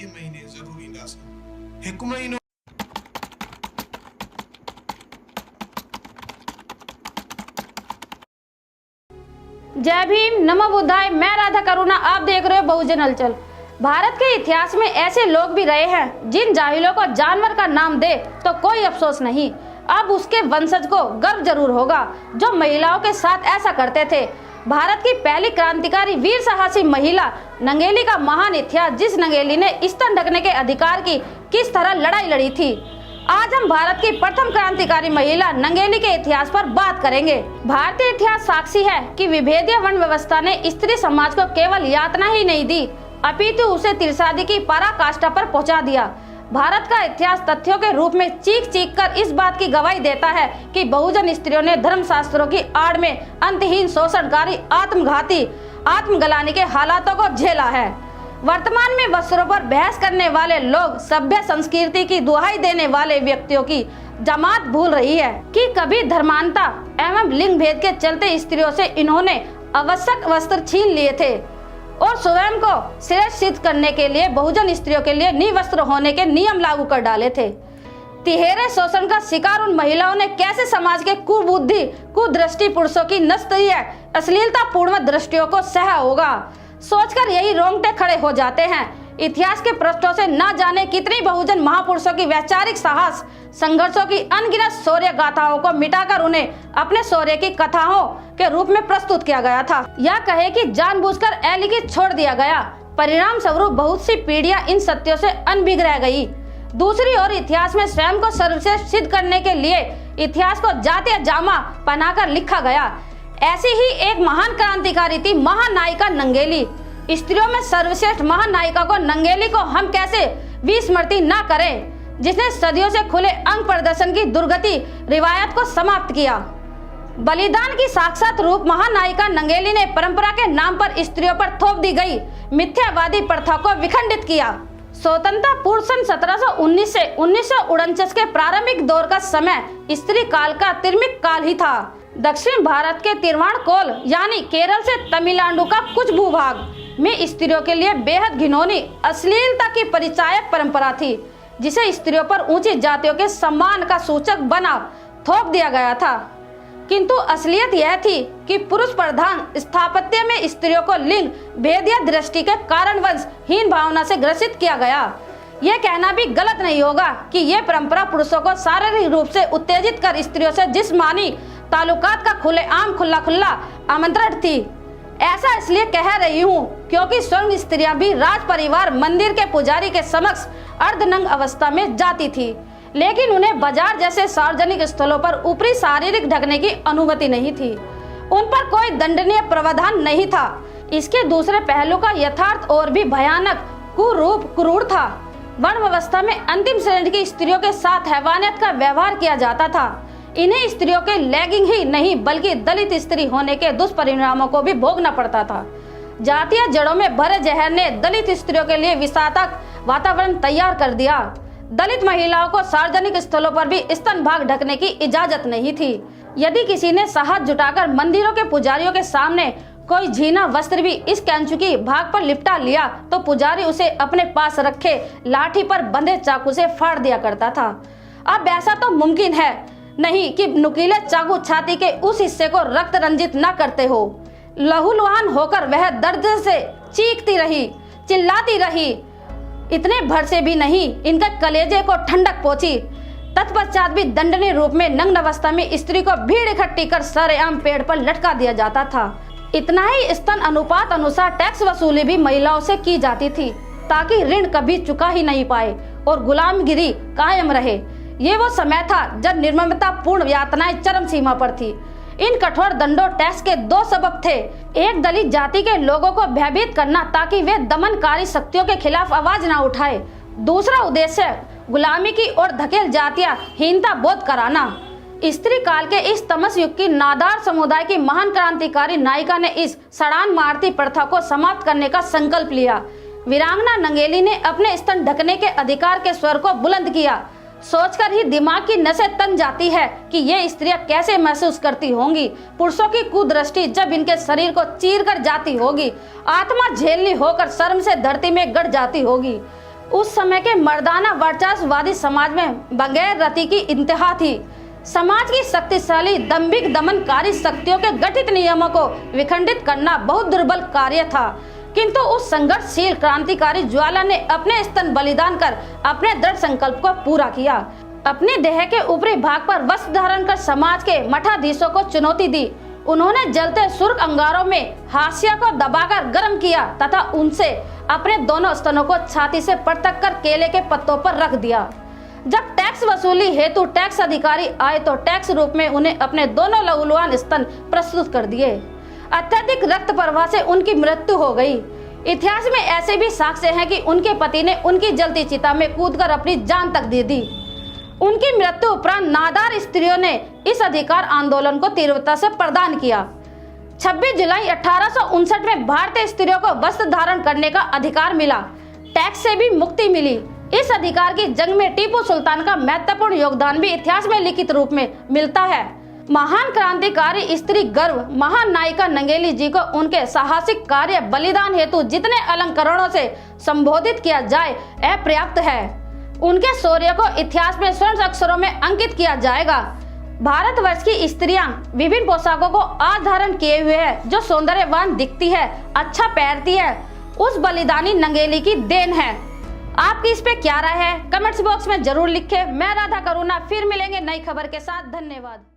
ये महीने ज़रूरी इंदासन हिकु महीनो। जय भीम, नमो बुद्धाय। मैं राधा करुणा, आप देख रहे हो बहुजन हलचल। भारत के इतिहास में ऐसे लोग भी रहे हैं जिन जाहिलों को जानवर का नाम दे तो कोई अफसोस नहीं। अब उसके वंशज को गर्व जरूर होगा जो महिलाओं के साथ ऐसा करते थे। भारत की पहली क्रांतिकारी वीर साहसी महिला नंगेली का महान इतिहास, जिस नंगेली ने स्तन ढकने के अधिकार की किस तरह लड़ाई लड़ी थी। आज हम भारत की प्रथम क्रांतिकारी महिला नंगेली के इतिहास पर बात करेंगे। भारतीय इतिहास साक्षी है कि विभेदीय वर्ण व्यवस्था ने स्त्री समाज को केवल यातना ही नहीं दी, अपितु उसे तिरसादी की पराकाष्ठा पर पहुंचा दिया। भारत का इतिहास तथ्यों के रूप में चीख चीख कर इस बात की गवाही देता है कि बहुजन स्त्रियों ने धर्मशास्त्रों की आड़ में अंतहीन शोषणकारी आत्मघाती आत्मगलानी के हालातों को झेला है। वर्तमान में वस्त्रों पर बहस करने वाले लोग सभ्य संस्कृति की दुहाई देने वाले व्यक्तियों की जमात भूल रही है कि कभी धर्मांता एवं लिंग भेद के चलते स्त्रियों से इन्होंने आवश्यक वस्त्र छीन लिए थे और स्वयं को श्रेष्ठ सिद्ध करने के लिए बहुजन स्त्रियों के लिए निवस्त्र होने के नियम लागू कर डाले थे। तिहेरे शोषण का शिकार उन महिलाओं ने कैसे समाज के कुबुद्धि कुदृष्टि पुरुषों की नस्तरीय अश्लीलतापूर्ण दृष्टियों को सहा होगा, सोचकर यही रोंगटे खड़े हो जाते हैं। इतिहास के पृष्ठों से न जाने कितनी बहुजन महापुरुषों की वैचारिक साहस संघर्षों की अनगिनत शौर्य गाथाओं को मिटाकर उन्हें अपने शौर्य की कथाओं के रूप में प्रस्तुत किया गया था, या कहे कि जानबूझकर अलिखित छोड़ दिया गया। परिणाम स्वरूप बहुत सी पीढ़ियां इन सत्यों से अनभिज्ञ रह गई। दूसरी ओर इतिहास में स्वयं को सर्वश्रेष्ठ सिद्ध करने के लिए इतिहास को जातीय जामा पहनाकर लिखा गया। ऐसी ही एक महान क्रांतिकारी थी महानायिका नंगेली। स्त्रियों में सर्वश्रेष्ठ महानायिका को नंगेली को हम कैसे विस्मृति न करें, जिसने सदियों से खुले अंग प्रदर्शन की दुर्गति रिवायत को समाप्त किया। बलिदान की साक्षात रूप महानायिका नंगेली ने परंपरा के नाम पर स्त्रियों पर थोप दी गई मिथ्यावादी प्रथा को विखंडित किया। स्वतंत्रता पूर्व सन 1719 से 1949 के प्रारंभिक दौर का समय स्त्री काल का तिर्मिक काल ही था। दक्षिण भारत के तिरवाणकोल यानी केरल से तमिलनाडु का कुछ भूभाग में स्त्रियों के लिए बेहद घिनौनी अश्लीलता की परिचायक परंपरा थी, जिसे स्त्रियों पर ऊंची जातियों के सम्मान का सूचक बना थोप दिया गया था। किंतु असलियत यह थी कि पुरुष प्रधान स्थापत्य में स्त्रियों को लिंग भेदीय दृष्टि के कारणवश हीन भावना से ग्रसित किया गया। यह कहना भी गलत नहीं होगा कि यह परंपरा पुरुषों को शारीरिक रूप से उत्तेजित कर स्त्रियों से जिस्मानी ताल्लुकात का खुलेआम खुला आमंत्रण थी। ऐसा इसलिए कह रही हूँ क्योंकि स्वयं स्त्रियां भी राज परिवार मंदिर के पुजारी के समक्ष अर्धनंग अवस्था में जाती थी, लेकिन उन्हें बाजार जैसे सार्वजनिक स्थलों पर ऊपरी शारीरिक ढकने की अनुमति नहीं थी। उन पर कोई दंडनीय प्रावधान नहीं था। इसके दूसरे पहलू का यथार्थ और भी भयानक कुरूप क्रूर था। वर्ण व्यवस्था में अंतिम श्रेणी की स्त्रियों के साथ हैवानियत का व्यवहार किया जाता था। इन्हें स्त्रियों के लैगिंग ही नहीं बल्कि दलित स्त्री होने के दुष्परिणामों को भी भोगना पड़ता था। जातीय जड़ों में भरे जहर ने दलित स्त्रियों के लिए विषातक वातावरण तैयार कर दिया। दलित महिलाओं को सार्वजनिक स्थलों पर भी स्तन भाग ढकने की इजाजत नहीं थी। यदि किसी ने साहस जुटाकर मंदिरों के पुजारियों के सामने कोई झीना वस्त्र भी इस कैंचुकी भाग पर लिपटा लिया तो पुजारी उसे अपने पास रखे लाठी पर बंधे चाकू से फाड़ दिया करता था। अब ऐसा तो मुमकिन है नहीं कि नुकीले चाकू छाती के उस हिस्से को रक्त रंजित न करते हो। लहूलुहान होकर वह दर्द से चीखती रही, चिल्लाती रही। इतने भर से भी नहीं, इनके कलेजे को ठंडक पहुंची। तत्पश्चात भी दंडनीय रूप में नग्न अवस्था में स्त्री को भीड़ इकट्ठी कर सरेआम पेड़ पर लटका दिया जाता था। इतना ही, स्तन अनुपात अनुसार टैक्स वसूली भी महिलाओं से की जाती थी ताकि ऋण कभी चुका ही नहीं पाए और गुलामगिरी कायम रहे। ये वो समय था जब निर्ममता पूर्ण यातनाएं चरम सीमा पर थी। इन कठोर दंडों टैक्स के दो सबब थे। एक, दलित जाति के लोगों को भयभीत करना ताकि वे दमनकारी शक्तियों के खिलाफ आवाज न उठाए। दूसरा उद्देश्य गुलामी की ओर धकेल जातिया हीनता बोध कराना। स्त्री काल के इस तमस युग की नादार समुदाय की महान क्रांतिकारी नायिका ने इस सड़ान मारती प्रथा को समाप्त करने का संकल्प लिया। वीरांगना नंगेली ने अपने स्तन ढकने के अधिकार के स्वर को बुलंद किया। सोचकर ही दिमाग की नसें तन जाती है कि ये स्त्रियां कैसे महसूस करती होंगी। पुरुषों की कुदृष्टि जब इनके शरीर को चीर कर जाती होगी, आत्मा झेलनी होकर शर्म से धरती में गड़ जाती होगी। उस समय के मर्दाना वर्चस्ववादी समाज में बगैर रति की इंतहा थी। समाज की शक्तिशाली दंभिक दमनकारी शक्तियों के गठित नियमों को विखंडित करना बहुत दुर्बल कार्य था, किंतु उस संघर्षशील क्रांतिकारी ज्वाला ने अपने स्तन बलिदान कर अपने दृढ़ संकल्प को पूरा किया। अपने देह के ऊपरी भाग पर वस्त्र धारण कर समाज के मठाधीशों को चुनौती दी। उन्होंने जलते सुर्ख अंगारों में हाशिया को दबाकर गर्म किया तथा उनसे अपने दोनों स्तनों को छाती से पटक कर केले के पत्तों पर रख दिया। जब टैक्स वसूली हेतु टैक्स अधिकारी आए तो टैक्स रूप में उन्हें अपने दोनों लहूलुहान स्तन प्रस्तुत कर दिए। अत्यधिक रक्त प्रवाह से उनकी मृत्यु हो गई। इतिहास में ऐसे भी साक्ष्य हैं कि उनके पति ने उनकी जलती चिता में कूदकर अपनी जान तक दे दी। उनकी मृत्यु उपरांत नादार स्त्रियों ने इस अधिकार आंदोलन को तीव्रता से प्रदान किया। 26 जुलाई 1859 में भारतीय स्त्रियों को वस्त्र धारण करने का अधिकार मिला। टैक्स से भी मुक्ति मिली। इस अधिकार की जंग में टीपू सुल्तान का महत्वपूर्ण योगदान भी इतिहास में लिखित रूप में मिलता है। महान क्रांतिकारी स्त्री गर्व महान नायिका नंगेली जी को उनके साहसिक कार्य बलिदान हेतु जितने अलंकरणों से संबोधित किया जाए अपर्याप्त है। उनके शौर्य को इतिहास में स्वर्ण अक्षरों में अंकित किया जाएगा। भारतवर्ष की स्त्रियां विभिन्न पोशाकों को आज धारण किए हुए है, जो सौंदर्यवान दिखती है, अच्छा पहनती है, उस बलिदानी नंगेली की देन है। आपकी इस पे क्या राय है? कमेंट्स बॉक्स में जरूर लिखें। मैं राधा करुणा फिर मिलेंगे नई खबर के साथ। धन्यवाद।